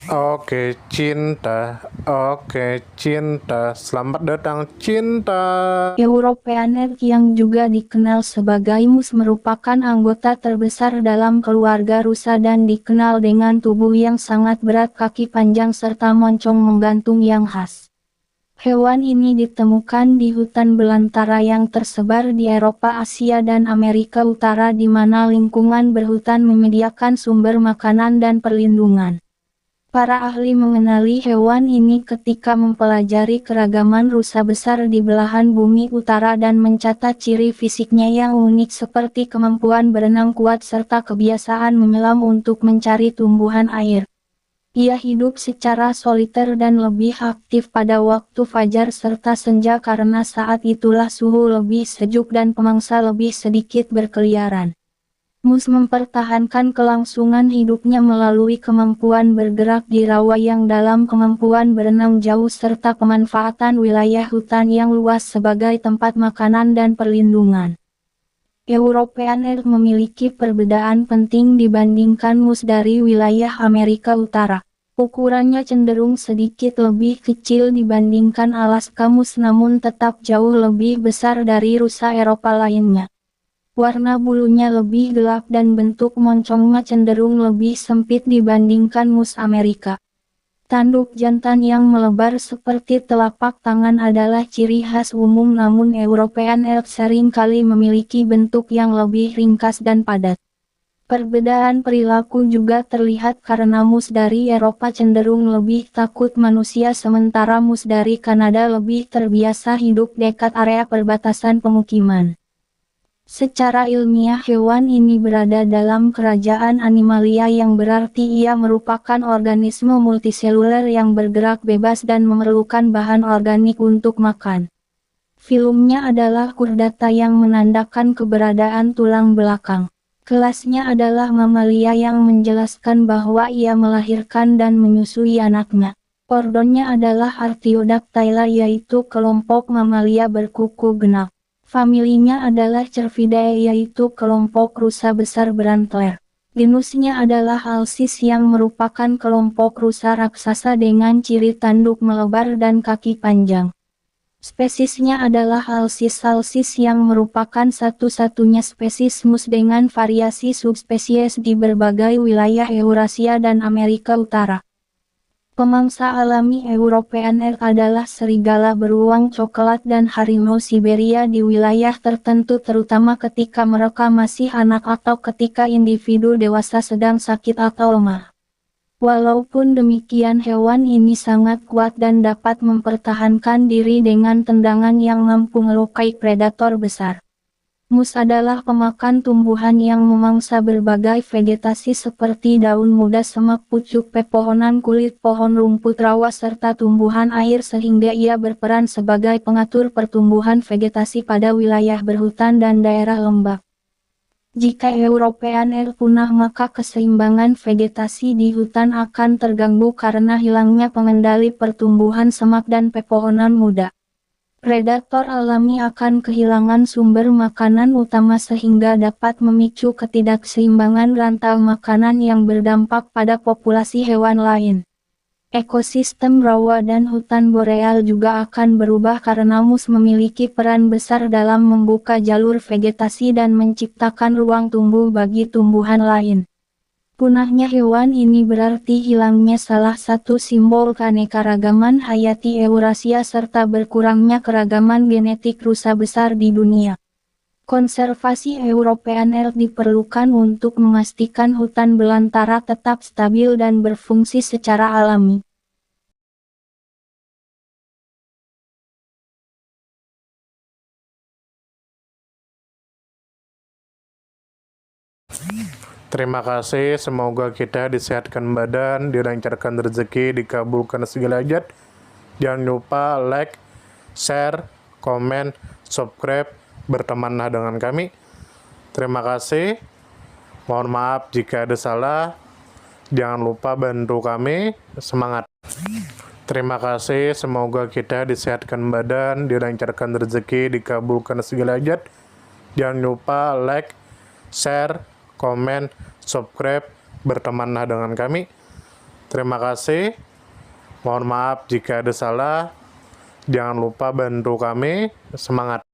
Oke, cinta. Selamat datang, cinta. Europeaner yang juga dikenal sebagai mus merupakan anggota terbesar dalam keluarga rusa dan dikenal dengan tubuh yang sangat berat, kaki panjang serta moncong menggantung yang khas. Hewan ini ditemukan di hutan belantara yang tersebar di Eropa, Asia dan Amerika Utara, di mana lingkungan berhutan menyediakan sumber makanan dan perlindungan. Para ahli mengenali hewan ini ketika mempelajari keragaman rusa besar di belahan bumi utara dan mencatat ciri fisiknya yang unik seperti kemampuan berenang kuat serta kebiasaan menyelam untuk mencari tumbuhan air. Ia hidup secara soliter dan lebih aktif pada waktu fajar serta senja karena saat itulah suhu lebih sejuk dan pemangsa lebih sedikit berkeliaran. Mus mempertahankan kelangsungan hidupnya melalui kemampuan bergerak di rawa yang dalam, kemampuan berenang jauh serta pemanfaatan wilayah hutan yang luas sebagai tempat makanan dan perlindungan. Europeaner memiliki perbedaan penting dibandingkan mus dari wilayah Amerika Utara. Ukurannya cenderung sedikit lebih kecil dibandingkan Alaska mus, namun tetap jauh lebih besar dari rusa Eropa lainnya. Warna bulunya lebih gelap dan bentuk moncongnya cenderung lebih sempit dibandingkan mus Amerika. Tanduk jantan yang melebar seperti telapak tangan adalah ciri khas umum, namun European elk seringkali memiliki bentuk yang lebih ringkas dan padat. Perbedaan perilaku juga terlihat karena mus dari Eropa cenderung lebih takut manusia sementara mus dari Kanada lebih terbiasa hidup dekat area perbatasan pemukiman. Secara ilmiah hewan ini berada dalam kerajaan Animalia, yang berarti ia merupakan organisme multiseluler yang bergerak bebas dan memerlukan bahan organik untuk makan. Filumnya adalah kurdata yang menandakan keberadaan tulang belakang. Kelasnya adalah Mamalia yang menjelaskan bahwa ia melahirkan dan menyusui anaknya. Ordonnya adalah Artiodactyla, yaitu kelompok mamalia berkuku genap. Familinya adalah Cervidae, yaitu kelompok rusa besar berantler. Genusnya adalah Alsis yang merupakan kelompok rusa raksasa dengan ciri tanduk melebar dan kaki panjang. Spesiesnya adalah Alsis salsis yang merupakan satu-satunya spesies mus dengan variasi subspesies di berbagai wilayah Eurasia dan Amerika Utara. Pemangsa alami European elk adalah serigala beruang coklat dan harimau Siberia di wilayah tertentu, terutama ketika mereka masih anak atau ketika individu dewasa sedang sakit atau lemah. Walaupun demikian, hewan ini sangat kuat dan dapat mempertahankan diri dengan tendangan yang mampu melukai predator besar. Mus adalah pemakan tumbuhan yang memangsa berbagai vegetasi seperti daun muda, semak, pucuk pepohonan, kulit pohon, rumput rawa, serta tumbuhan air, sehingga ia berperan sebagai pengatur pertumbuhan vegetasi pada wilayah berhutan dan daerah lembab. Jika European elk punah, maka keseimbangan vegetasi di hutan akan terganggu karena hilangnya pengendali pertumbuhan semak dan pepohonan muda. Predator alami akan kehilangan sumber makanan utama sehingga dapat memicu ketidakseimbangan rantai makanan yang berdampak pada populasi hewan lain. Ekosistem rawa dan hutan boreal juga akan berubah karena mus memiliki peran besar dalam membuka jalur vegetasi dan menciptakan ruang tumbuh bagi tumbuhan lain. Punahnya hewan ini berarti hilangnya salah satu simbol keanekaragaman hayati Eurasia serta berkurangnya keragaman genetik rusa besar di dunia. Konservasi European elk diperlukan untuk memastikan hutan belantara tetap stabil dan berfungsi secara alami. Terima kasih, semoga kita disehatkan badan, dilancarkan rezeki, dikabulkan segala hajat. Jangan lupa like, share, komen, subscribe, bertemanlah dengan kami. Terima kasih. Mohon maaf jika ada salah. Jangan lupa bantu kami. Semangat. Terima kasih, semoga kita disehatkan badan, dilancarkan rezeki, dikabulkan segala hajat. Jangan lupa like, share, komen, subscribe, bertemanlah dengan kami. Terima kasih. Mohon maaf jika ada salah. Jangan lupa bantu kami. Semangat!